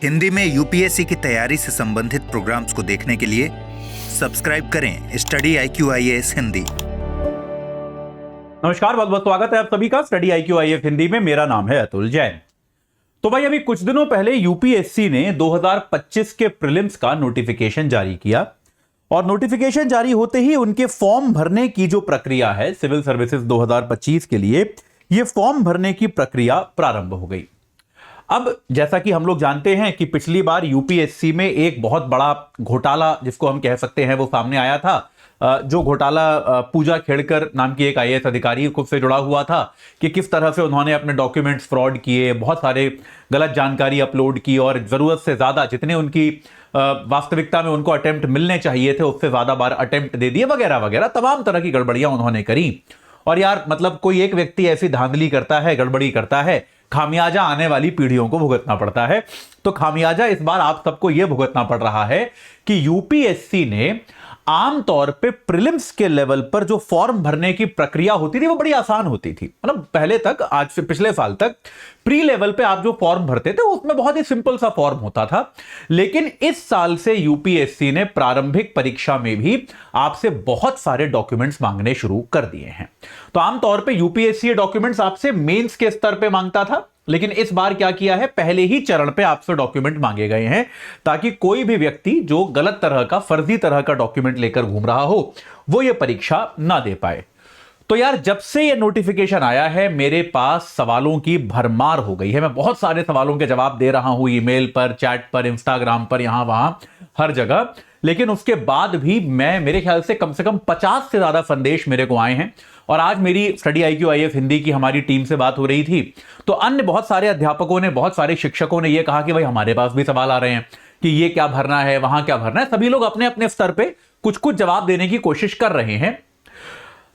हिंदी में यूपीएससी की तैयारी से संबंधित प्रोग्राम्स को देखने के लिए सब्सक्राइब करें स्टडी IQ IAS हिंदी। नमस्कार, बहुत बहुत स्वागत है आप सभी का स्टडी IQ IAS हिंदी में। मेरा नाम है अतुल जैन। तो भाई अभी कुछ दिनों पहले यूपीएससी ने 2025 के प्रीलिम्स का नोटिफिकेशन जारी किया और नोटिफिकेशन जारी होते ही उनके फॉर्म भरने की जो प्रक्रिया है सिविल सर्विसेज 2025 के लिए, यह फॉर्म भरने की प्रक्रिया प्रारंभ हो गई। अब जैसा कि हम लोग जानते हैं कि पिछली बार यूपीएससी में एक बहुत बड़ा घोटाला जिसको हम कह सकते हैं वो सामने आया था। जो घोटाला पूजा खेड़कर नाम की एक IAS अधिकारी को से जुड़ा हुआ था कि किस तरह से उन्होंने अपने डॉक्यूमेंट्स फ्रॉड किए, बहुत सारे गलत जानकारी अपलोड की और जरूरत से ज्यादा जितने उनकी वास्तविकता में उनको अटेम्प्ट मिलने चाहिए थे उससे ज्यादा बार अटेम्प्ट दे दिए वगैरह वगैरह, तमाम तरह की गड़बड़ियां उन्होंने करी। और यार मतलब कोई एक व्यक्ति ऐसी धांधली करता है, गड़बड़ी करता है, खामियाजा आने वाली पीढ़ियों को भुगतना पड़ता है। तो खामियाजा इस बार आप सबको यह भुगतना पड़ रहा है कि यूपीएससी ने आमतौर पे प्रीलिम्स के लेवल पर जो फॉर्म भरने की प्रक्रिया होती थी वो बड़ी आसान होती थी। मतलब पहले तक, आज से पिछले साल तक प्री लेवल पे आप जो फॉर्म भरते थे उसमें बहुत ही सिंपल सा फॉर्म होता था। लेकिन इस साल से यूपीएससी ने प्रारंभिक परीक्षा में भी आपसे बहुत सारे डॉक्यूमेंट्स मांगने शुरू कर दिए हैं। तो आमतौर पे यूपीएससी डॉक्यूमेंट्स आपसे मेंस के स्तर पे मांगता था, लेकिन इस बार क्या किया है, पहले ही चरण पे आपसे डॉक्यूमेंट मांगे गए हैं ताकि कोई भी व्यक्ति जो गलत तरह का, फर्जी तरह का डॉक्यूमेंट लेकर घूम रहा हो वो ये परीक्षा ना दे पाए। तो यार जब से ये नोटिफिकेशन आया है मेरे पास सवालों की भरमार हो गई है। मैं बहुत सारे सवालों के जवाब दे रहा हूं, ईमेल पर, चैट पर, इंस्टाग्राम पर, यहां वहां हर जगह। लेकिन उसके बाद भी मेरे ख्याल से कम 50 से ज्यादा संदेश मेरे को आए हैं। और आज मेरी स्टडी IQ IAS हिंदी की हमारी टीम से बात हो रही थी तो अन्य बहुत सारे अध्यापकों ने, बहुत सारे शिक्षकों ने यह कहा कि भाई हमारे पास भी सवाल आ रहे हैं कि ये क्या भरना है, वहां क्या भरना है। सभी लोग अपने अपने स्तर पे कुछ कुछ जवाब देने की कोशिश कर रहे हैं।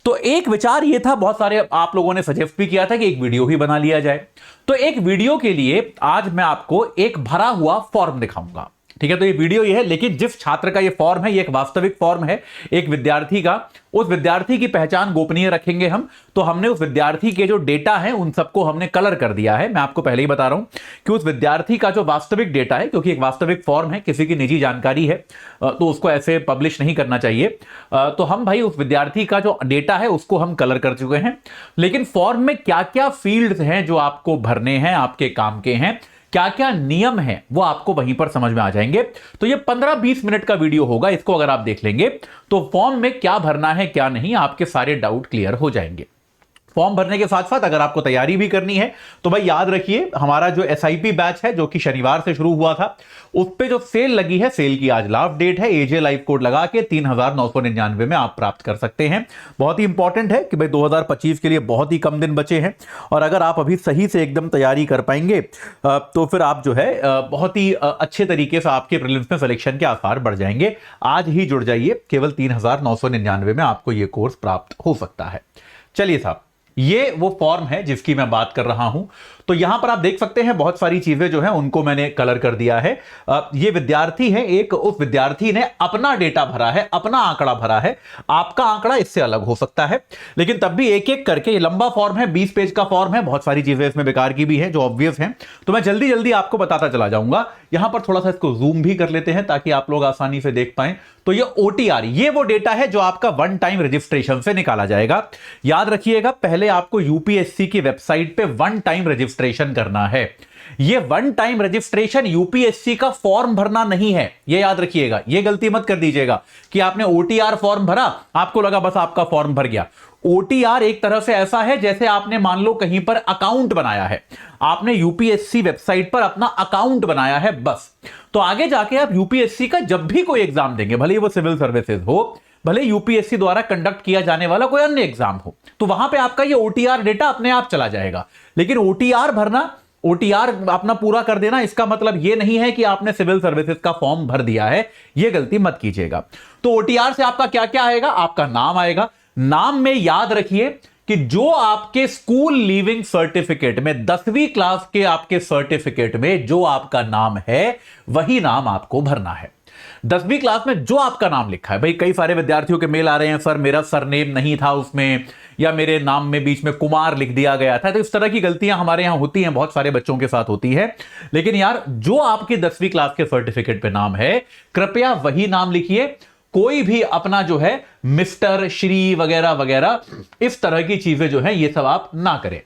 तो एक विचार यह था, बहुत सारे आप लोगों ने सजेस्ट भी किया था कि एक वीडियो ही बना लिया जाए। तो एक वीडियो के लिए आज मैं आपको एक भरा हुआ फॉर्म दिखाऊंगा, ठीक है। तो ये वीडियो ये है, लेकिन जिस छात्र का ये फॉर्म है ये एक वास्तविक फॉर्म है, एक विद्यार्थी का। उस विद्यार्थी की पहचान गोपनीय रखेंगे हम। तो हमने उस विद्यार्थी के जो डेटा है उन सबको हमने कलर कर दिया है। मैं आपको पहले ही बता रहा हूं कि उस विद्यार्थी का जो वास्तविक डेटा है, क्योंकि एक वास्तविक फॉर्म है, किसी की निजी जानकारी है तो उसको ऐसे पब्लिश नहीं करना चाहिए। तो हम भाई उस विद्यार्थी का जो डेटा है उसको हम कलर कर चुके हैं। लेकिन फॉर्म में क्या क्या फील्ड्स हैं जो आपको भरने हैं, आपके काम के हैं, क्या क्या नियम है, वो आपको वहीं पर समझ में आ जाएंगे। तो ये 15-20 मिनट का वीडियो होगा। इसको अगर आप देख लेंगे तो फॉर्म में क्या भरना है क्या नहीं, आपके सारे डाउट क्लियर हो जाएंगे। फॉर्म भरने के साथ साथ अगर आपको तैयारी भी करनी है तो भाई याद रखिए हमारा जो SIP बैच है जो कि शनिवार से शुरू हुआ था, उस पे जो सेल लगी है, सेल की आज लास्ट डेट है। AJ लाइव कोड लगा के 3999 में आप प्राप्त कर सकते हैं। बहुत ही इंपॉर्टेंट है कि भाई 2025 के लिए बहुत ही कम दिन बचे हैं और अगर आप अभी सही से एकदम तैयारी कर पाएंगे तो फिर आप जो है बहुत ही अच्छे तरीके से आपके प्रीलिम्स में सिलेक्शन के आसार बढ़ जाएंगे। आज ही जुड़ जाइए, केवल 3999 में आपको यह कोर्स प्राप्त हो सकता है। चलिए साहब, ये वो फॉर्म है जिसकी मैं बात कर रहा हूं। तो यहां पर आप देख सकते हैं बहुत सारी चीजें जो हैं उनको मैंने कलर कर दिया है। ये विद्यार्थी है एक, उस विद्यार्थी ने अपना डेटा भरा है, अपना आंकड़ा भरा है। आपका आंकड़ा इससे अलग हो सकता है, लेकिन तब भी एक एक करके, ये लंबा फॉर्म है, 20 पेज का फॉर्म है, बहुत सारी चीजें इसमें बेकार की भी है जो ऑब्वियस हैं। तो मैं जल्दी जल्दी आपको बताता चला जाऊंगा। यहां पर थोड़ा सा इसको जूम भी कर लेते हैं ताकि आप लोग आसानी से देख पाएं। तो ये OTR, ये वो डेटा है जो आपका वन टाइम रजिस्ट्रेशन से निकाला जाएगा। याद रखिएगा, पहले आपको यूपीएससी की वेबसाइट पे वन टाइम रजिस्ट्रेशन करना है। ये वन टाइम रजिस्ट्रेशन यूपीएससी का फॉर्म भरना नहीं है, ये याद रखिएगा। ये गलती मत कर दीजिएगा कि आपने OTR फॉर्म भरा, आपको लगा बस आपका फॉर्म भर गया। OTR एक तरह से ऐसा है जैसे आपने मान लो कहीं पर अकाउंट बनाया है, आपने यूपीएससी वेबसाइट पर अपना अकाउंट बनाया है बस। तो आगे जाके आप यूपीएससी का जब भी कोई एग्जाम देंगे, भले ही वो सिविल सर्विसेज हो, भले यूपीएससी द्वारा कंडक्ट किया जाने वाला कोई अन्य एग्जाम हो, तो वहां पे आपका ये OTR डेटा अपने आप चला जाएगा। लेकिन OTR भरना, OTR अपना पूरा कर देना, इसका मतलब यह नहीं है कि आपने सिविल सर्विसेज का फॉर्म भर दिया है। यह गलती मत कीजिएगा। तो OTR से आपका क्या क्या आएगा, आपका नाम आएगा। नाम में याद रखिए कि जो आपके स्कूल लीविंग सर्टिफिकेट में 10वीं क्लास के आपके सर्टिफिकेट में जो आपका नाम है वही नाम आपको भरना है। 10वीं क्लास में जो आपका नाम लिखा है, भाई कई सारे विद्यार्थियों के मेल आ रहे हैं, सर मेरा सरनेम नहीं था उसमें, या मेरे नाम में बीच में कुमार लिख दिया गया था। तो इस तरह की गलतियां हमारे यहां होती हैं, बहुत सारे बच्चों के साथ होती है। लेकिन यार जो आपके 10वीं क्लास के सर्टिफिकेट पे नाम है, कृपया वही नाम लिखिए। कोई भी अपना जो है मिस्टर, श्री वगैरह वगैरह इस तरह की चीजें जो है ये सब आप ना करें।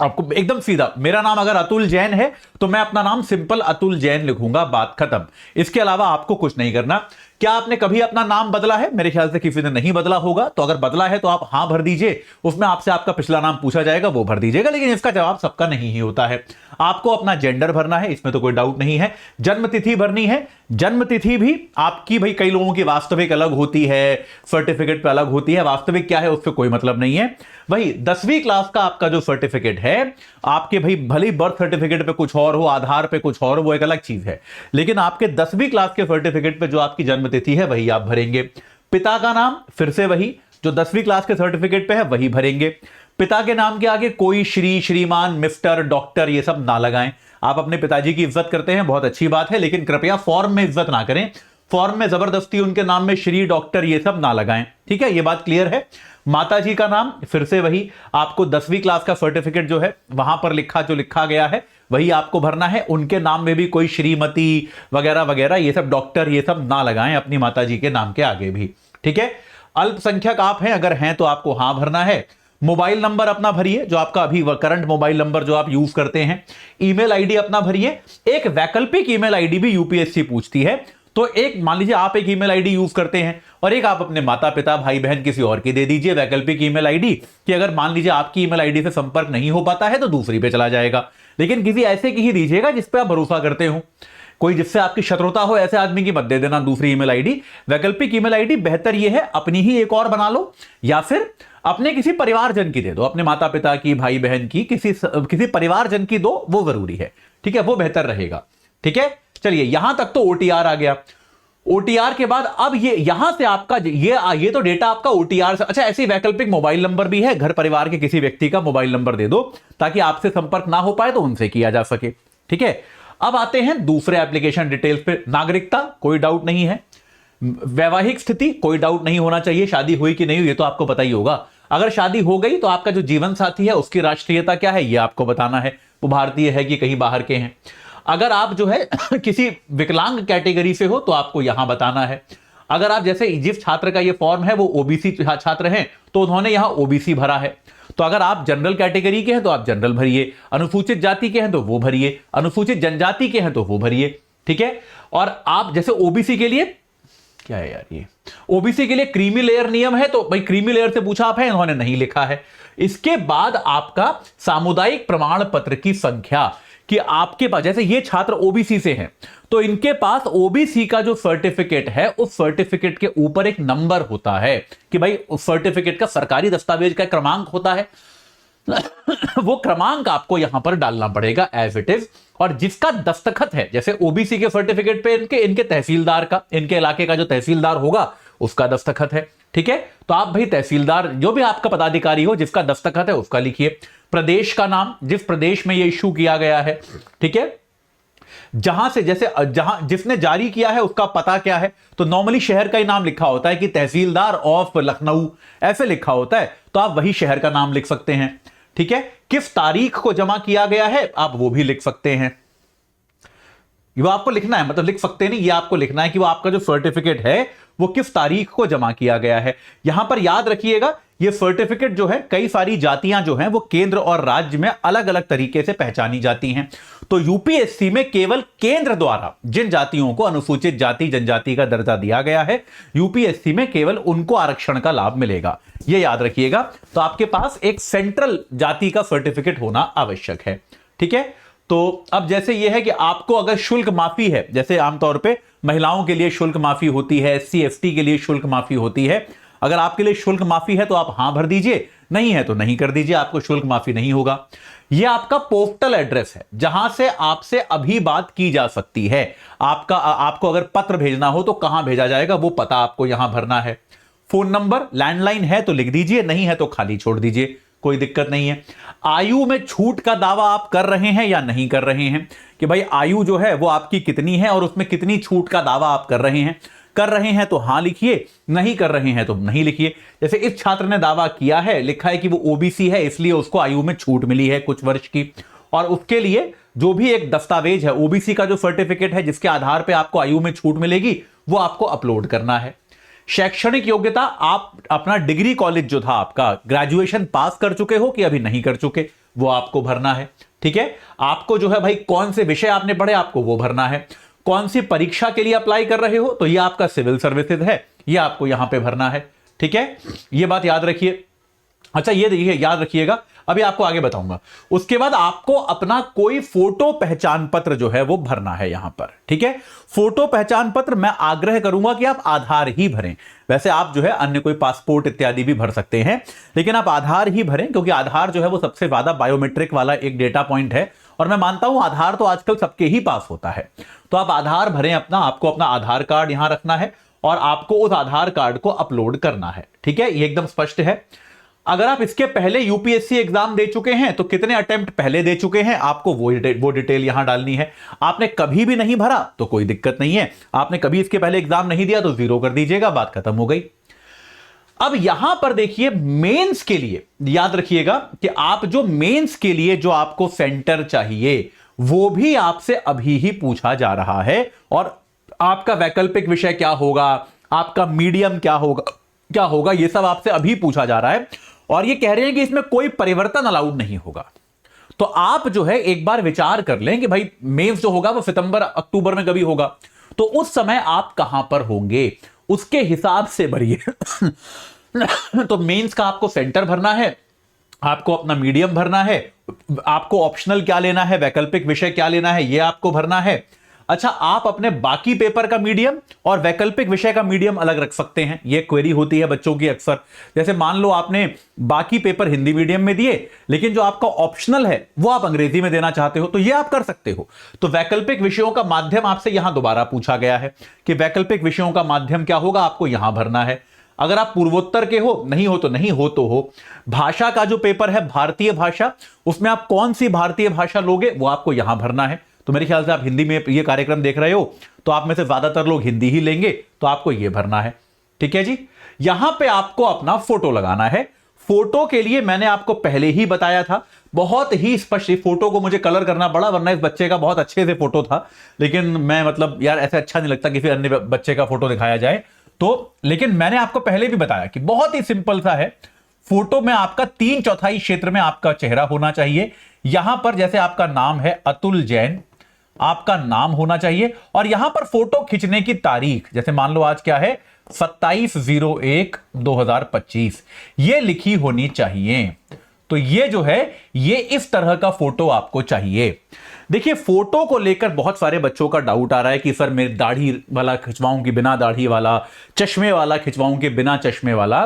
आपको एकदम सीधा, मेरा नाम अगर अतुल जैन है तो मैं अपना नाम सिंपल अतुल जैन लिखूंगा, बात खत्म। इसके अलावा आपको कुछ नहीं करना। क्या आपने कभी अपना नाम बदला है? मेरे ख्याल से किसी ने नहीं बदला होगा, तो अगर बदला है तो आप हां भर दीजिए। उसमें आपसे आपका पिछला नाम पूछा जाएगा, वो भर दीजिएगा, लेकिन इसका जवाब सबका नहीं ही होता है। आपको अपना जेंडर भरना है, इसमें तो कोई डाउट नहीं है। जन्म तिथि भरनी है, जन्म तिथि भी आपकी भाई कई लोगों की वास्तविक अलग होती है, सर्टिफिकेट पे अलग होती है, वास्तविक क्या है उससे कोई मतलब नहीं है। वही 10वीं क्लास का आपका जो सर्टिफिकेट है, आपके भाई भले बर्थ सर्टिफिकेट पे कुछ और हो, आधार पे कुछ और, वो एक अलग चीज है, लेकिन आपके 10वीं क्लास के सर्टिफिकेट पे जो आपकी जन्म तिथि है वही आप भरेंगे। पिता का नाम फिर से वही जो 10वीं क्लास के सर्टिफिकेट पे है वही भरेंगे। पिता के नाम के आगे कोई श्री, श्रीमान, मिस्टर, डॉक्टर ये सब ना लगाएं। आप अपने पिताजी की इज्जत करते हैं, बहुत अच्छी बात है, लेकिन कृपया फॉर्म में इज्जत ना करें। फॉर्म में जबरदस्ती उनके नाम में श्री, डॉक्टर ये सब ना लगाएं, ठीक है, ये बात क्लियर है। माताजी का नाम फिर से वही, आपको 10वीं क्लास का सर्टिफिकेट जो है वहां पर जो लिखा गया है वही आपको भरना है। उनके नाम में भी कोई श्रीमती वगैरह वगैरह ये सब, डॉक्टर ये सब ना लगाएं अपनी माताजी के नाम के आगे भी, ठीक है। अल्पसंख्यक आप हैं, अगर हैं तो आपको हां भरना है। मोबाइल नंबर अपना भरिए, जो आपका अभी करंट मोबाइल नंबर जो आप यूज करते हैं। ईमेल आईडी अपना भरिए। एक वैकल्पिक ईमेल आईडी भी यूपीएससी पूछती है, तो एक मान लीजिए आप एक ईमेल आईडी यूज करते हैं और एक आप अपने माता पिता, भाई बहन किसी और की दे दीजिए वैकल्पिक ईमेल आईडी, कि अगर मान लीजिए आपकी ईमेल आईडी से संपर्क नहीं हो पाता है तो दूसरी पे चला जाएगा। लेकिन किसी ऐसे की ही दीजिएगा जिस पे आप भरोसा करते हो, कोई जिससे आपकी शत्रुता हो ऐसे आदमी की मत दे देना दूसरी ईमेल आईडी। वैकल्पिक ईमेल आईडी बेहतर यह है अपनी ही एक और बना लो, या फिर अपने किसी परिवारजन की दे दो, अपने माता पिता की, भाई बहन की, किसी परिवारजन की दो, वो जरूरी है, ठीक है, वो बेहतर रहेगा, ठीक है। चलिए यहां तक तो ओटीआर आ गया। ओटीआर के बाद अब ये यहां से आपका ये तो डेटा आपका ओटीआर से। अच्छा, ऐसी वैकल्पिक मोबाइल नंबर भी है, घर परिवार के किसी व्यक्ति का मोबाइल नंबर दे दो ताकि आपसे संपर्क ना हो पाए तो उनसे किया जा सके, ठीक है। अब आते हैं दूसरे एप्लीकेशन डिटेल्स पे। नागरिकता कोई डाउट नहीं है, वैवाहिक स्थिति कोई डाउट नहीं होना चाहिए, शादी हुई कि नहीं हुई ये तो आपको पता ही होगा। अगर शादी हो गई तो आपका जो जीवन साथी है उसकी राष्ट्रीयता क्या है ये आपको बताना है, वो भारतीय है कि कहीं बाहर के हैं। अगर आप जो है किसी विकलांग कैटेगरी से हो तो आपको यहां बताना है। अगर आप जैसे जिस छात्र का ये फॉर्म है वो ओबीसी छात्र हैं तो उन्होंने यहां ओबीसी भरा है। तो अगर आप जनरल कैटेगरी के हैं तो आप जनरल भरिए, अनुसूचित जाति के हैं तो वो भरिए, अनुसूचित जनजाति के हैं तो वो भरिए, ठीक है। और आप जैसे ओबीसी के लिए क्या है यार, ये ओबीसी के लिए क्रीमी लेयर नियम है, तो भाई क्रीमी लेयर से पूछा आप है, इन्होंने नहीं लिखा है। इसके बाद आपका सामुदायिक प्रमाण पत्र की संख्या, कि आपके पास जैसे ये छात्र ओबीसी से हैं तो इनके पास ओबीसी का जो सर्टिफिकेट है उस सर्टिफिकेट के ऊपर एक नंबर होता है कि भाई उस सर्टिफिकेट का सरकारी दस्तावेज का क्रमांक होता है वो क्रमांक आपको यहां पर डालना पड़ेगा एज इट इज। और जिसका दस्तखत है, जैसे ओबीसी के सर्टिफिकेट पे इनके तहसीलदार का, इनके इलाके का जो तहसीलदार होगा उसका दस्तखत है, ठीक है। तो आप भाई तहसीलदार, जो भी आपका पदाधिकारी हो जिसका दस्तखत है उसका लिखिए। प्रदेश का नाम, जिस प्रदेश में ये इश्यू किया गया है, ठीक है, जहां से जहां जिसने जारी किया है उसका पता क्या है, तो नॉर्मली शहर का ही नाम लिखा होता है कि तहसीलदार ऑफ लखनऊ ऐसे लिखा होता है, तो आप वही शहर का नाम लिख सकते हैं, ठीक है। किस तारीख को जमा किया गया है आप वो भी लिख सकते हैं, वो आपको लिखना है, मतलब लिख सकते नहीं, ये आपको लिखना है कि वो आपका जो सर्टिफिकेट है वो किस तारीख को जमा किया गया है। यहां पर याद रखिएगा ये सर्टिफिकेट जो है, कई सारी जातियां जो हैं वो केंद्र और राज्य में अलग अलग तरीके से पहचानी जाती हैं। तो यूपीएससी में केवल केंद्र द्वारा जिन जातियों को अनुसूचित जाति जनजाति का दर्जा दिया गया है, यूपीएससी में केवल उनको आरक्षण का लाभ मिलेगा, ये याद रखिएगा। तो आपके पास एक सेंट्रल जाति का सर्टिफिकेट होना आवश्यक है, ठीक है। तो अब जैसे यह है कि आपको अगर शुल्क माफी है, जैसे आमतौर पे महिलाओं के लिए शुल्क माफी होती है, एससी एसटी के लिए शुल्क माफी होती है, अगर आपके लिए शुल्क माफी है तो आप हां भर दीजिए, नहीं है तो नहीं कर दीजिए, आपको शुल्क माफी नहीं होगा। यह आपका पोस्टल एड्रेस है जहां से आपसे अभी बात की जा सकती है। आपको अगर पत्र भेजना हो तो कहां भेजा जाएगा वो पता आपको यहां भरना है। फोन नंबर लैंडलाइन है तो लिख दीजिए, नहीं है तो खाली छोड़ दीजिए, कोई दिक्कत नहीं है। आयु में छूट का दावा आप कर रहे हैं या नहीं कर रहे हैं, कि भाई आयु जो है वो आपकी कितनी है और उसमें कितनी छूट का दावा आप कर रहे हैं तो हां लिखिए, नहीं कर रहे हैं तो नहीं लिखिए। जैसे इस छात्र ने दावा किया है, लिखा है कि वो ओबीसी है इसलिए उसको आयु में छूट मिली है कुछ वर्ष की, और उसके लिए जो भी एक दस्तावेज है ओबीसी का जो सर्टिफिकेट है जिसके आधार पे आपको आयु में छूट मिलेगी वो आपको अपलोड करना है। शैक्षणिक योग्यता, आप अपना डिग्री कॉलेज जो था आपका, ग्रेजुएशन पास कर चुके हो कि अभी नहीं कर चुके, वो आपको भरना है। ठीक है, आपको जो है भाई कौन से विषय आपने पढ़े आपको वो भरना है। कौन सी परीक्षा के लिए अप्लाई कर रहे हो, तो ये आपका सिविल सर्विसेज है, ये आपको यहां पे भरना है। ठीक है, ये बात याद रखिए। अच्छा ये देखिए, याद रखिएगा, अभी आपको आगे बताऊंगा। उसके बाद आपको अपना कोई फोटो पहचान पत्र जो है वो भरना है यहां पर। ठीक है, फोटो पहचान पत्र मैं आग्रह करूंगा कि आप आधार ही भरें। वैसे आप जो है अन्य कोई पासपोर्ट इत्यादि भी भर सकते हैं, लेकिन आप आधार ही भरें, क्योंकि आधार जो है वो सबसे ज्यादा बायोमेट्रिक वाला एक डेटा पॉइंट है, और मैं मानता हूं आधार तो आजकल सबके ही पास होता है। तो आप आधार भरें अपना, आपको अपना आधार कार्ड यहां रखना है और आपको उस आधार कार्ड को अपलोड करना है। ठीक है, ये एकदम स्पष्ट है। अगर आप इसके पहले यूपीएससी एग्जाम दे चुके हैं तो कितने अटेम्प्ट पहले दे चुके हैं आपको वो डिटेल यहां डालनी है। आपने कभी भी नहीं भरा तो कोई दिक्कत नहीं है, आपने कभी इसके पहले एग्जाम नहीं दिया तो 0 कर दीजिएगा, बात खत्म हो गई। अब यहां पर देखिए, मेंस के लिए याद रखिएगा कि आप जो मेंस के लिए जो आपको सेंटर चाहिए वो भी आपसे अभी ही पूछा जा रहा है, और आपका वैकल्पिक विषय क्या होगा, आपका मीडियम क्या होगा, ये सब आपसे अभी पूछा जा रहा है। और ये कह रहे हैं कि इसमें कोई परिवर्तन अलाउड नहीं होगा। तो आप जो है एक बार विचार कर लें कि भाई मेंस जो होगा वो सितंबर अक्टूबर में कभी होगा, तो उस समय आप कहां पर होंगे उसके हिसाब से भरिए। तो मेंस का आपको सेंटर भरना है, आपको अपना मीडियम भरना है, आपको ऑप्शनल क्या लेना है, वैकल्पिक विषय क्या लेना है, यह आपको भरना है। अच्छा, आप अपने बाकी पेपर का मीडियम और वैकल्पिक विषय का मीडियम अलग रख सकते हैं। यह क्वेरी होती है बच्चों की अक्सर, जैसे मान लो आपने बाकी पेपर हिंदी मीडियम में दिए लेकिन जो आपका ऑप्शनल है वो आप अंग्रेजी में देना चाहते हो, तो यह आप कर सकते हो। तो वैकल्पिक विषयों का माध्यम आपसे यहां दोबारा पूछा गया है कि वैकल्पिक विषयों का माध्यम क्या होगा, आपको यहां भरना है। अगर आप पूर्वोत्तर के हो, नहीं हो तो नहीं, हो तो हो। भाषा का जो पेपर है भारतीय भाषा, उसमें आप कौन सी भारतीय भाषा लोगे वो आपको यहां भरना है। तो मेरे ख्याल से आप हिंदी में ये कार्यक्रम देख रहे हो तो आप में से ज्यादातर लोग हिंदी ही लेंगे, तो आपको ये भरना है। ठीक है जी, यहां पे आपको अपना फोटो लगाना है। फोटो के लिए मैंने आपको पहले ही बताया था, बहुत ही स्पष्ट। फोटो को मुझे कलर करना पड़ा, वरना इस बच्चे का बहुत अच्छे से फोटो था, लेकिन मैं मतलब यार ऐसे अच्छा नहीं लगता किसी अन्य बच्चे का फोटो दिखाया जाए तो, लेकिन मैंने आपको पहले भी बताया कि बहुत ही सिंपल सा है। फोटो में आपका 3/4 क्षेत्र में आपका चेहरा होना चाहिए। यहां पर जैसे आपका नाम है अतुल जैन, आपका नाम होना चाहिए, और यहां पर फोटो खींचने की तारीख, जैसे मान लो आज क्या है 27/01/2025, ये लिखी होनी चाहिए। तो ये जो है ये इस तरह का फोटो आपको चाहिए। देखिए, फोटो को लेकर बहुत सारे बच्चों का डाउट आ रहा है कि सर मैं दाढ़ी वाला खिंचवाऊं कि बिना दाढ़ी वाला, चश्मे वाला खिंचवाऊं कि बिना चश्मे वाला।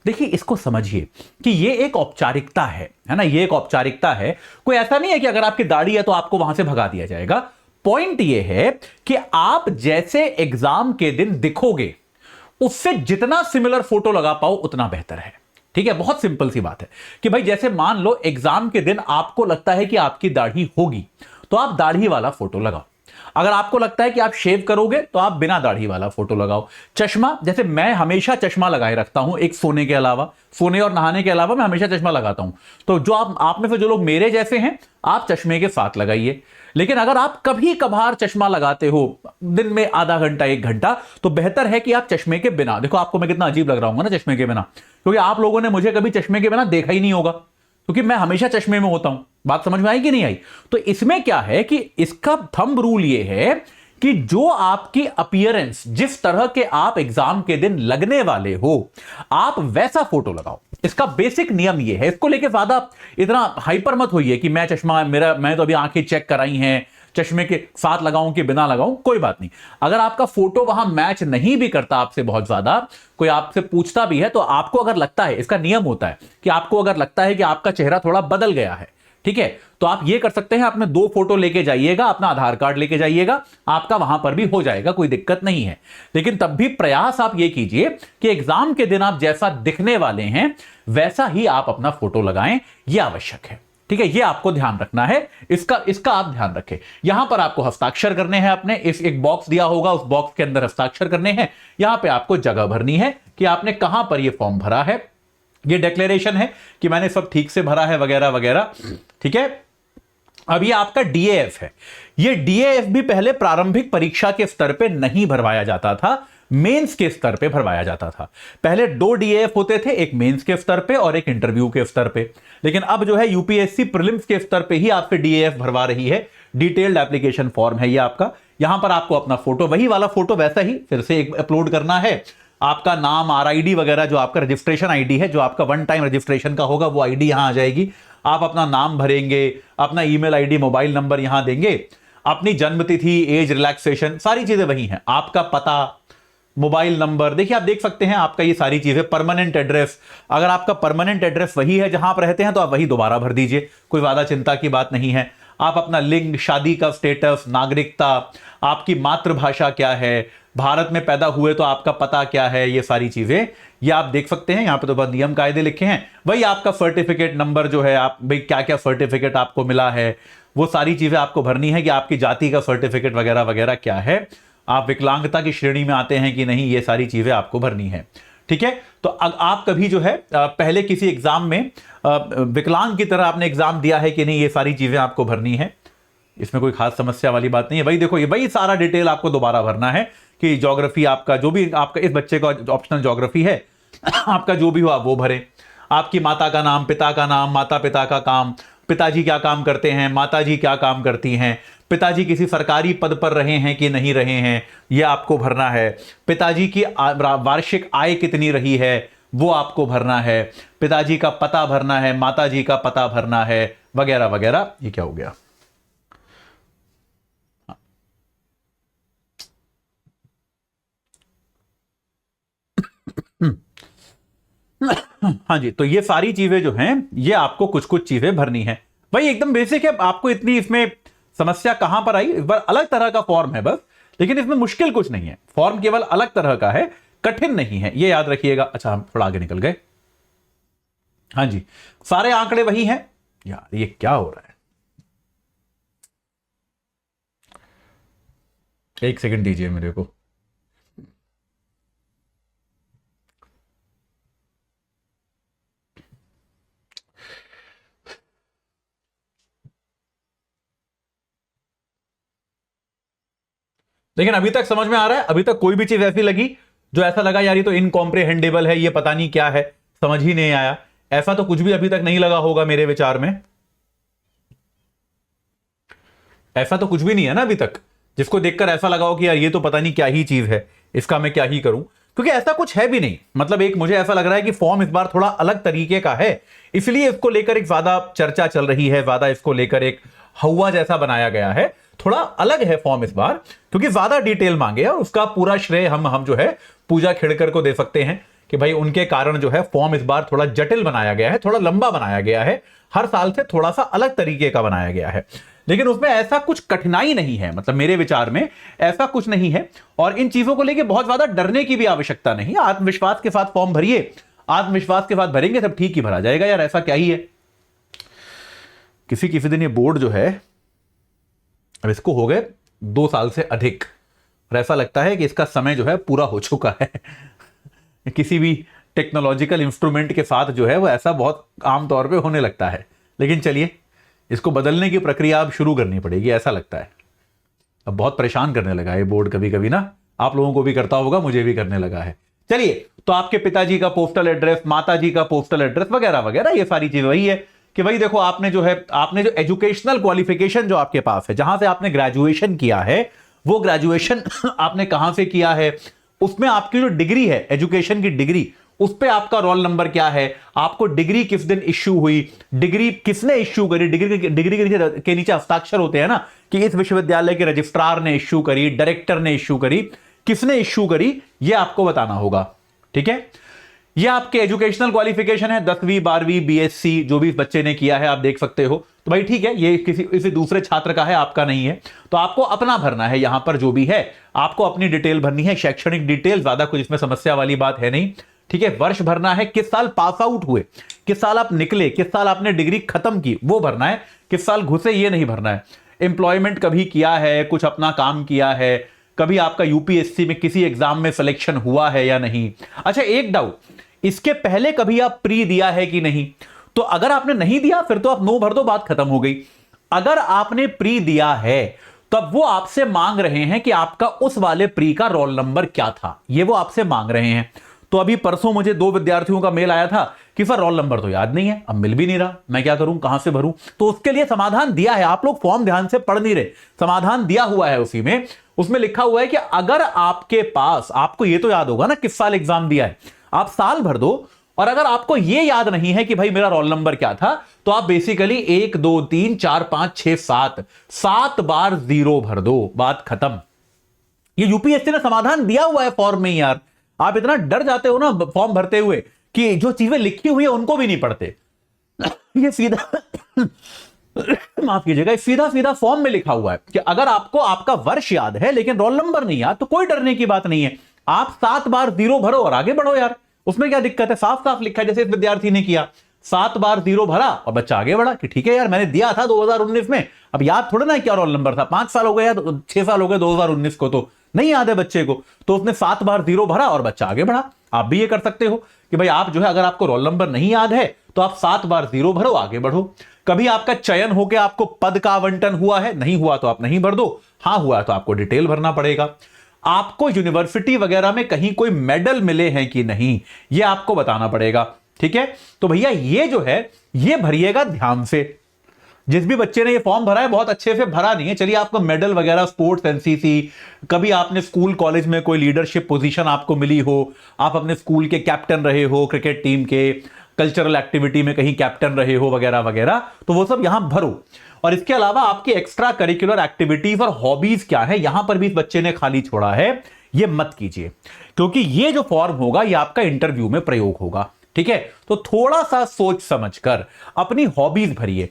देखिए, इसको समझिए कि ये एक औपचारिकता है ना, ये एक औपचारिकता है। कोई ऐसा नहीं है कि अगर आपकी दाढ़ी है तो आपको वहां से भगा दिया जाएगा। पॉइंट ये है कि आप जैसे एग्जाम के दिन दिखोगे उससे जितना सिमिलर फोटो लगा पाओ उतना बेहतर है। ठीक है, बहुत सिंपल सी बात है कि भाई जैसे मान लो एग्जाम के दिन आपको लगता है कि आपकी दाढ़ी होगी तो आप दाढ़ी वाला फोटो लगाओ। अगर आपको लगता है कि आप शेव करोगे तो आप बिना दाढ़ी वाला फोटो लगाओ। चश्मा, जैसे मैं हमेशा चश्मा लगाए रखता हूं, एक सोने के अलावा, सोने और नहाने के अलावा मैं हमेशा चश्मा लगाता हूं। तो जो आप में से जो लोग मेरे जैसे हैं, आप चश्मे के साथ लगाइए। लेकिन अगर आप कभी कभार चश्मा लगाते हो, दिन में आधा घंटा 1 घंटा, तो बेहतर है कि आप चश्मे के बिना, देखो आपको मैं कितना अजीब लग रहा हूं ना चश्मे के बिना, क्योंकि आप लोगों ने मुझे कभी चश्मे के बिना देखा ही नहीं होगा, क्योंकि मैं हमेशा चश्मे में होता हूं। बात समझ में आई कि नहीं आई? तो इसमें क्या है कि इसका थंब रूल ये है कि जो आपकी अपीयरेंस, जिस तरह के आप एग्जाम के दिन लगने वाले हो, आप वैसा फोटो लगाओ। इसका बेसिक नियम ये है। इसको लेके ज्यादा इतना हाइपर मत होइए कि मैं चश्मा, मैं तो अभी आंखें चेक कराई हैं, चश्मे के साथ लगाऊं कि बिना लगाऊं, कोई बात नहीं। अगर आपका फोटो वहां मैच नहीं भी करता आपसे बहुत ज्यादा, कोई आपसे पूछता भी है, तो आपको अगर लगता है, इसका नियम होता है कि आपको अगर लगता है कि आपका चेहरा थोड़ा बदल गया है, ठीक है, तो आप ये कर सकते हैं, अपने 2 फोटो लेके जाइएगा, अपना आधार कार्ड लेके जाइएगा, आपका वहां पर भी हो जाएगा, कोई दिक्कत नहीं है। लेकिन तब भी प्रयास आप ये कीजिए कि एग्जाम के दिन आप जैसा दिखने वाले हैं वैसा ही आप अपना फोटो लगाएं, यह आवश्यक है। ठीक है, ये आपको ध्यान रखना है, इसका आप ध्यान रखें। यहां पर आपको हस्ताक्षर करने हैं अपने, इस एक बॉक्स दिया होगा, उस बॉक्स के अंदर हस्ताक्षर करने हैं। यहां पे आपको जगह भरनी है कि आपने कहां पर ये फॉर्म भरा है, ये डिक्लेरेशन है कि मैंने सब ठीक से भरा है वगैरह वगैरह। ठीक है, अब ये आपका डीएएफ है। ये डीएएफ भी पहले प्रारंभिक परीक्षा के स्तर पे नहीं भरवाया जाता था, मेंस के स्तर पे भरवाया जाता था। पहले 2 डीएएफ होते थे, एक मेंस के स्तर पे और एक इंटरव्यू के स्तर पे। लेकिन अब जो है यूपीएससी प्रीलिम्स के स्तर पे ही आपसे डीएएफ भरवा रही है। डिटेल्ड एप्लीकेशन फॉर्म है ये आपका। यहां पर आपको अपना फोटो, वही वाला फोटो वैसा ही फिर से एक अपलोड करना है। आपका नाम, आरआईडी वगैरह, जो आपका रजिस्ट्रेशन आईडी है, जो आपका 1 टाइम रजिस्ट्रेशन का होगा, वो आईडी यहां आ जाएगी। आप अपना नाम भरेंगे, अपना ईमेल आईडी, मोबाइल नंबर यहां देंगे, अपनी जन्मतिथि, एज, रिलैक्सेशन, सारी चीजें वही हैं। आपका पता, मोबाइल नंबर, देखिए आप देख सकते हैं आपका ये सारी चीजें। परमानेंट एड्रेस, अगर आपका परमानेंट एड्रेस वही है जहां आप रहते हैं तो आप वही दोबारा भर दीजिए, कोई ज्यादा चिंता की बात नहीं है। आप अपना लिंग, शादी का स्टेटस, नागरिकता, आपकी मातृभाषा क्या है, भारत में पैदा हुए तो आपका पता क्या है, ये सारी चीजें ये आप देख सकते हैं। यहां पे तो बहुत नियम कायदे लिखे हैं। वही आपका सर्टिफिकेट नंबर जो है, आप भाई क्या क्या सर्टिफिकेट आपको मिला है, वो सारी चीजें आपको भरनी है कि आपकी जाति का सर्टिफिकेट वगैरह वगैरह क्या है, आप विकलांगता की श्रेणी में आते हैं कि नहीं, ये सारी चीजें आपको भरनी है। ठीक है, तो आप कभी जो है पहले किसी एग्जाम में विकलांग की तरह आपने एग्जाम दिया है कि नहीं, ये सारी चीजें आपको भरनी है। इसमें कोई खास समस्या वाली बात नहीं है। भाई देखो, ये वही सारा डिटेल आपको दोबारा भरना है कि ज्योग्राफी आपका जो भी, आपका इस बच्चे का ऑप्शनल ज्योग्राफी है, आपका जो भी हो आप वो भरें। आपकी माता का नाम, पिता का नाम, माता पिता का काम, पिताजी क्या काम करते हैं, माताजी क्या काम करती हैं, पिताजी किसी सरकारी पद पर रहे हैं कि नहीं रहे हैं, यह आपको भरना है। पिताजी की वार्षिक आय कितनी रही है, वो आपको भरना है। पिताजी का पता भरना है, माताजी का पता भरना है, वगैरह वगैरह। ये क्या हो गया? हाँ जी, तो ये सारी चीजें जो हैं, ये आपको कुछ कुछ चीजें भरनी है। भाई एकदम बेसिक है, आपको इतनी इसमें समस्या कहां पर आई? इस बार अलग तरह का फॉर्म है बस, लेकिन इसमें मुश्किल कुछ नहीं है। फॉर्म केवल अलग तरह का है, कठिन नहीं है, ये याद रखिएगा। अच्छा, हम थोड़ा आगे निकल गए। हाँ जी, सारे आंकड़े वही हैं। यार ये क्या हो रहा है? एक सेकंड दीजिए मेरे को। लेकिन अभी तक समझ में आ रहा है? अभी तक कोई भी चीज ऐसी लगी जो ऐसा लगा यार ये तो इनकॉम्प्रिहेंडेबल है, ये पता नहीं क्या है, समझ ही नहीं आया? ऐसा तो कुछ भी अभी तक नहीं लगा होगा मेरे विचार में। ऐसा तो कुछ भी नहीं है ना अभी तक जिसको देखकर ऐसा लगा हो कि यार ये तो पता नहीं क्या ही चीज है, इसका मैं क्या ही करूं। क्योंकि ऐसा कुछ है भी नहीं। मतलब एक मुझे ऐसा लग रहा है कि फॉर्म इस बार थोड़ा अलग तरीके का है, इसलिए इसको लेकर एक ज्यादा चर्चा चल रही है, ज्यादा इसको लेकर एक हवा जैसा बनाया गया है। थोड़ा अलग है फॉर्म इस बार, क्योंकि ज्यादा डिटेल मांगे और उसका पूरा श्रेय हम जो है पूजा खेड़कर को दे सकते हैं कि भाई उनके कारण जो है फॉर्म इस बार थोड़ा जटिल बनाया गया है, थोड़ा लंबा बनाया गया है, हर साल से थोड़ा सा अलग तरीके का बनाया गया है। लेकिन उसमें ऐसा कुछ कठिनाई नहीं है, मतलब मेरे विचार में ऐसा कुछ नहीं है। और इन चीजों को लेकर बहुत ज्यादा डरने की भी आवश्यकता नहीं। आत्मविश्वास के साथ फॉर्म भरिए, आत्मविश्वास के साथ भरेंगे सब ठीक ही भरा जाएगा। यार ऐसा क्या ही है। किसी किसी दिन ये बोर्ड जो है, अब इसको हो गए 2 साल से अधिक, और ऐसा लगता है कि इसका समय जो है पूरा हो चुका है। किसी भी टेक्नोलॉजिकल इंस्ट्रूमेंट के साथ जो है वो ऐसा बहुत आमतौर पे होने लगता है। लेकिन चलिए, इसको बदलने की प्रक्रिया अब शुरू करनी पड़ेगी, ऐसा लगता है। अब बहुत परेशान करने लगा है ये बोर्ड कभी कभी ना, आप लोगों को भी करता होगा, मुझे भी करने लगा है। चलिए, तो आपके पिताजी का पोस्टल एड्रेस, माताजी का पोस्टल एड्रेस वगैरह वगैरह, ये सारी चीज वही है कि भाई देखो आपने जो एजुकेशनल क्वालिफिकेशन जो आपके पास है, जहां से आपने ग्रेजुएशन किया है, वो ग्रेजुएशन आपने कहां से किया है, उसमें आपकी जो डिग्री है, एजुकेशन की डिग्री, उस पे आपका रोल नंबर क्या है, आपको डिग्री किस दिन इश्यू हुई, डिग्री किसने इश्यू करी, डिग्री के नीचे हस्ताक्षर होते हैं ना कि इस विश्वविद्यालय के रजिस्ट्रार ने इश्यू करी, डायरेक्टर ने इश्यू करी, किसने इश्यू करी, ये आपको बताना होगा। ठीक है, ये आपके एजुकेशनल क्वालिफिकेशन है, 10वीं 12वीं बीएससी जो भी इस बच्चे ने किया है, आप देख सकते हो। तो भाई ठीक है, ये किसी दूसरे छात्र का है, आपका नहीं है, तो आपको अपना भरना है। यहां पर जो भी है आपको अपनी डिटेल भरनी है, शैक्षणिक डिटेल, ज्यादा कुछ इसमें समस्या वाली बात है नहीं। ठीक है, वर्ष भरना है, किस साल पास आउट हुए, किस साल आप निकले, किस साल आपने डिग्री खत्म की वो भरना है, किस साल घुसे ये नहीं भरना है। एम्प्लॉयमेंट कभी किया है, कुछ अपना काम किया है, कभी आपका यूपीएससी में किसी एग्जाम में सिलेक्शन हुआ है या नहीं। अच्छा एक डाउट, इसके पहले कभी आप प्री दिया है कि नहीं? तो अगर आपने नहीं दिया फिर तो आप नो भर दो, बात खत्म हो गई। अगर आपने प्री दिया है तब वो आपसे मांग रहे हैं कि आपका उस वाले प्री का रोल नंबर क्या था, ये वो आपसे मांग रहे हैं। तो अभी परसों मुझे 2 विद्यार्थियों का मेल आया था कि सर रोल नंबर तो याद नहीं है, अब मिल भी नहीं रहा, मैं क्या करूं, कहां से भरूं? तो उसके लिए समाधान दिया है, आप लोग फॉर्म ध्यान से पढ़ नहीं रहे, समाधान दिया हुआ है उसी में। उसमें लिखा हुआ है कि अगर आपके पास, आपको ये तो याद होगा ना किस साल एग्जाम दिया है, आप साल भर दो, और अगर आपको यह याद नहीं है कि भाई मेरा रोल नंबर क्या था, तो आप बेसिकली 1 2 3 4 5 6 7 बार 0 भर दो, बात खत्म। ये यूपीएससी ने समाधान दिया हुआ है फॉर्म में यार। आप इतना डर जाते हो ना फॉर्म भरते हुए कि जो चीजें लिखी हुई है उनको भी नहीं पढ़ते। ये सीधा माफ कीजिएगा, सीधा सीधा फॉर्म में लिखा हुआ है कि अगर आपको आपका वर्ष याद है लेकिन रोल नंबर नहीं याद, तो कोई डरने की बात नहीं है, आप 7 बार 0 भरो और आगे बढ़ो यार, उसमें क्या दिक्कत है? साफ साफ लिखा है जैसे इस विद्यार्थी ने किया, 7 बार 0 भरा और बच्चा आगे बढ़ा कि ठीक है यार मैंने दिया था 2019 में, अब याद थोड़ा ना क्या रोल नंबर था, 5 साल हो गए या 6 साल हो गए 2019 को, तो नहीं याद है बच्चे को, तो उसने 7 बार 0 भरा और बच्चा आगे बढ़ा। आप भी ये कर सकते हो कि भाई आप जो है, अगर आपको रोल नंबर नहीं याद है तो आप 7 बार 0 भरो, आगे बढ़ो। कभी आपका चयन होकर आपको पद का आवंटन हुआ है, नहीं हुआ तो आप नहीं भर दो, हां हुआ तो आपको डिटेल भरना पड़ेगा। आपको यूनिवर्सिटी वगैरह में कहीं कोई मेडल मिले हैं कि नहीं, यह आपको बताना पड़ेगा। ठीक है, तो भैया ये जो है ये भरिएगा ध्यान से। जिस भी बच्चे ने ये फॉर्म भरा है बहुत अच्छे से भरा नहीं है, चलिए आपको मेडल वगैरह, स्पोर्ट्स, एनसीसी, कभी आपने स्कूल कॉलेज में कोई लीडरशिप पोजीशन आपको मिली हो, आप अपने स्कूल के कैप्टन रहे हो, क्रिकेट टीम के, कल्चरल एक्टिविटी में कहीं कैप्टन रहे हो वगैरह वगैरह, तो वो सब यहां भरो। और इसके अलावा आपकी एक्स्ट्रा करिकुलर एक्टिविटीज और हॉबीज क्या है, यहां पर भी इस बच्चे ने खाली छोड़ा है, ये मत कीजिए, क्योंकि ये जो फॉर्म होगा ये आपका इंटरव्यू में प्रयोग होगा। ठीक है, तो थोड़ा सा सोच समझकर अपनी हॉबीज भरिए।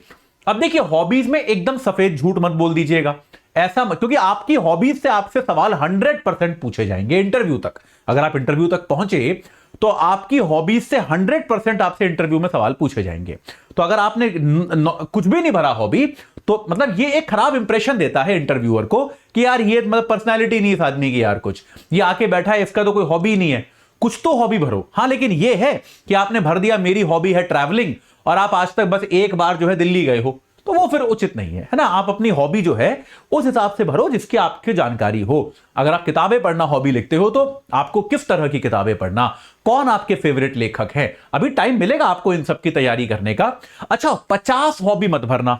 अब देखिए हॉबीज में एकदम सफेद झूठ मत बोल दीजिएगा, ऐसा मत, क्योंकि आपकी हॉबीज से आपसे सवाल 100% पूछे जाएंगे इंटरव्यू तक। अगर आप इंटरव्यू तक पहुंचे तो आपकी हॉबीज से 100% आपसे इंटरव्यू में सवाल पूछे जाएंगे। तो अगर आपने कुछ भी नहीं भरा हॉबी, तो मतलब ये एक खराब इंप्रेशन देता है इंटरव्यूअर को कि यार ये मतलब पर्सनैलिटी नहीं इस आदमी की, यार कुछ ये आके बैठा है, इसका तो कोई हॉबी नहीं है। कुछ तो हॉबी भरो। हां, लेकिन ये है कि आपने भर दिया मेरी हॉबी है ट्रैवलिंग, और आप आज तक बस एक बार जो है दिल्ली गए हो, तो वो फिर उचित नहीं है ना। आप अपनी हॉबी जो है उस हिसाब से भरो जिसकी आपकी जानकारी हो। अगर आप किताबें पढ़ना हॉबी लिखते हो तो आपको किस तरह की किताबें पढ़ना, कौन आपके फेवरेट लेखक हैं, अभी टाइम मिलेगा आपको इन सब की तैयारी करने का। अच्छा, 50 हॉबी मत भरना,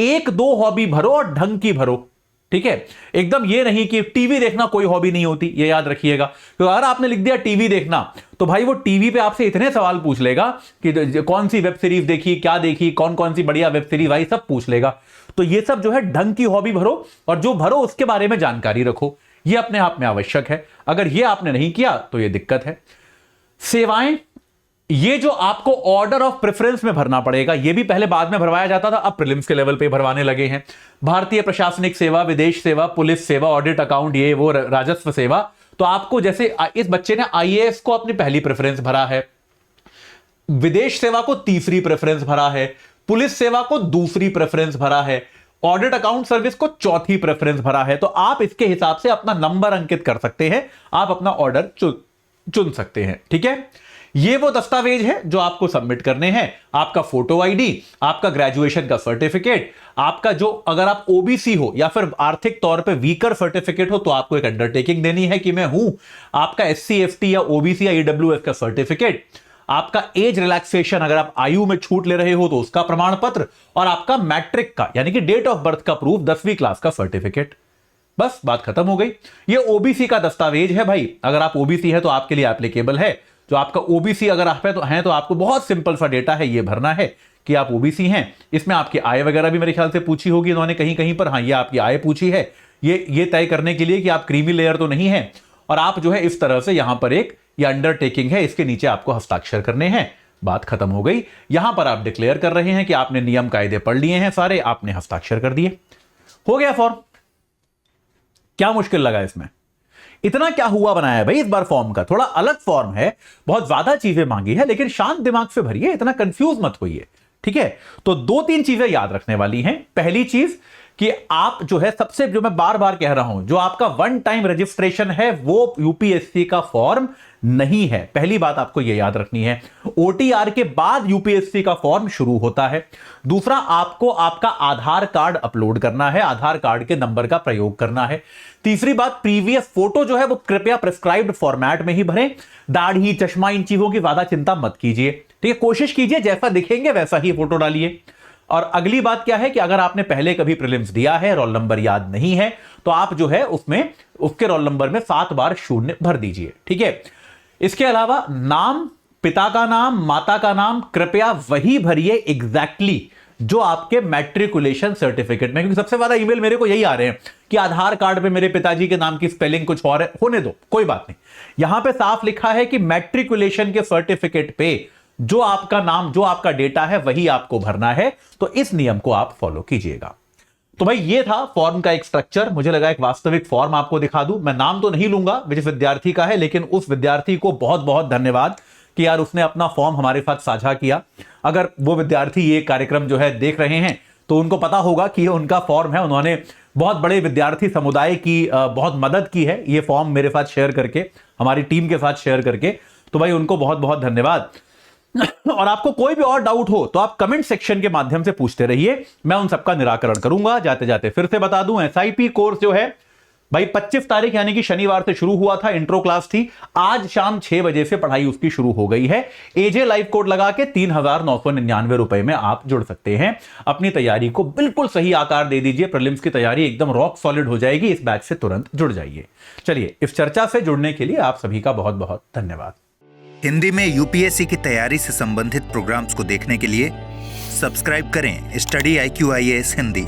1-2 हॉबी भरो और ढंग की भरो। ठीक है, एकदम ये नहीं कि टीवी देखना कोई हॉबी नहीं होती, ये याद रखिएगा। तो अगर आपने लिख दिया टीवी देखना, तो भाई वो टीवी पे आपसे इतने सवाल पूछ लेगा कि कौन सी वेब सीरीज देखी, क्या देखी, कौन कौन सी बढ़िया वेब सीरीज आई, सब पूछ लेगा। तो ये सब जो है ढंग की हॉबी भरो, और जो भरो उसके बारे में जानकारी रखो, ये अपने आप में आवश्यक है। अगर ये आपने नहीं किया तो ये दिक्कत है। सेवाएं, ये जो आपको ऑर्डर ऑफ प्रेफरेंस में भरना पड़ेगा, ये भी पहले बाद में भरवाया जाता था, अब प्रीलिम्स के लेवल पे भरवाने लगे हैं। भारतीय प्रशासनिक सेवा, विदेश सेवा, पुलिस सेवा, ऑडिट, अकाउंट, ये वो, राजस्व सेवा। तो आपको जैसे इस बच्चे ने आईएएस को अपनी पहली प्रेफरेंस भरा है, विदेश सेवा को तीसरी प्रेफरेंस भरा है, पुलिस सेवा को दूसरी प्रेफरेंस भरा है, ऑडिट अकाउंट सर्विस को चौथी प्रेफरेंस भरा है। तो आप इसके हिसाब से अपना नंबर अंकित कर सकते हैं, आप अपना ऑर्डर चुन सकते हैं। ठीक है, ये वो दस्तावेज है जो आपको सबमिट करने हैं। आपका फोटो आईडी, आपका ग्रेजुएशन का सर्टिफिकेट, आपका जो, अगर आप ओबीसी हो या फिर आर्थिक तौर पे वीकर सर्टिफिकेट हो तो आपको एक अंडरटेकिंग देनी है कि मैं हूं, आपका एससी एसटी या ओबीसी या ईडब्ल्यूएस का सर्टिफिकेट, आपका एज रिलैक्सेशन, अगर आप आयु में छूट ले रहे हो तो उसका प्रमाण पत्र, और आपका मैट्रिक का यानी कि डेट ऑफ बर्थ का प्रूफ, 10वीं क्लास का सर्टिफिकेट। बस बात खत्म हो गई। ये ओबीसी का दस्तावेज है भाई, अगर आप ओबीसी है तो आपके लिए एप्लीकेबल है। जो आपका ओबीसी अगर आप तो आपको बहुत सिंपल सा डेटा है ये भरना है कि आप ओबीसी हैं। इसमें आपकी आय वगैरह भी मेरे ख्याल से पूछी होगी इन्होंने कहीं कहीं पर, हाँ ये आपकी आय पूछी है, ये तय करने के लिए कि आप क्रीमी लेयर तो नहीं है, और आप जो है इस तरह से यहां पर एक ये अंडरटेकिंग है, इसके नीचे आपको हस्ताक्षर करने हैं। बात खत्म हो गई। यहां पर आप डिक्लेयर कर रहे हैं कि आपने नियम कायदे पढ़ लिए हैं सारे, आपने हस्ताक्षर कर दिए, हो गया फॉर्म। क्या मुश्किल लगा इसमें? इतना क्या हुआ बनाया है भाई इस बार फॉर्म का? थोड़ा अलग फॉर्म है, बहुत ज्यादा चीजें मांगी है, लेकिन शांत दिमाग से भरिए, इतना कंफ्यूज मत होइए, ठीक है? तो 2-3 चीजें याद रखने वाली हैं। पहली चीज कि आप जो है, सबसे जो मैं बार बार कह रहा हूं, जो आपका वन टाइम रजिस्ट्रेशन है वो यूपीएससी का फॉर्म नहीं है। पहली बात आपको यह याद रखनी है। ओटीआर के बाद यूपीएससी का फॉर्म शुरू होता है। दूसरा, आपको आपका आधार कार्ड अपलोड करना है, आधार कार्ड के नंबर का प्रयोग करना है। तीसरी बात, प्रीवियस फोटो जो है वो कृपया प्रिस्क्राइब्ड फॉर्मेट में ही भरें। दाढ़ी, चश्मा, इन चीजों की ज्यादा चिंता मत कीजिए, ठीक है? कोशिश कीजिए जैसा दिखेंगे वैसा ही फोटो डालिए। और अगली बात क्या है कि अगर आपने पहले कभी प्रीलिम्स दिया है, रोल नंबर याद नहीं है, तो आप जो है उसमें उसके रोल नंबर में 7 बार 0 भर दीजिए, ठीक है? इसके अलावा नाम, पिता का नाम, माता का नाम कृपया वही भरिए एग्जैक्टली जो आपके मैट्रिकुलेशन सर्टिफिकेट में, क्योंकि सबसे ज्यादा ईमेल मेरे को यही आ रहे हैं कि आधार कार्ड पे मेरे पिताजी के नाम की स्पेलिंग कुछ और है। होने दो, कोई बात नहीं। यहां पे साफ लिखा है कि मैट्रिकुलेशन के सर्टिफिकेट पे जो आपका नाम, जो आपका डेटा है वही आपको भरना है। तो इस नियम को आप फॉलो कीजिएगा। तो भाई ये था फॉर्म का एक स्ट्रक्चर। मुझे लगा एक वास्तविक फॉर्म आपको दिखा दूं। मैं नाम तो नहीं लूंगा जिस विद्यार्थी का है, लेकिन उस विद्यार्थी को बहुत बहुत धन्यवाद कि यार उसने अपना फॉर्म हमारे साथ साझा किया। अगर वो विद्यार्थी ये कार्यक्रम जो है देख रहे हैं तो उनको पता होगा कि ये उनका फॉर्म है। उन्होंने बहुत बड़े विद्यार्थी समुदाय की बहुत मदद की है ये फॉर्म मेरे साथ शेयर करके, हमारी टीम के साथ शेयर करके। तो भाई उनको बहुत बहुत धन्यवाद। और आपको कोई भी और डाउट हो तो आप कमेंट सेक्शन के माध्यम से पूछते रहिए, मैं उन सबका निराकरण करूंगा। जाते जाते फिर से बता दूं, एसआईपी कोर्स जो है भाई 25 तारीख यानी कि शनिवार से शुरू हुआ था। इंट्रो क्लास थी, आज शाम 6 बजे से पढ़ाई उसकी शुरू हो गई है। एजे लाइव कोड लगा के 3,999 रुपए में आप जुड़ सकते हैं। अपनी तैयारी को बिल्कुल सही आकार दे दीजिए, प्रीलिम्स की तैयारी एकदम रॉक सॉलिड हो जाएगी। इस बैच से तुरंत जुड़ जाइए। चलिए, इस चर्चा से जुड़ने के लिए आप सभी का बहुत बहुत धन्यवाद। हिंदी में यूपीएससी की तैयारी से संबंधित प्रोग्राम्स को देखने के लिए सब्सक्राइब करें स्टडी IQ IAS हिंदी।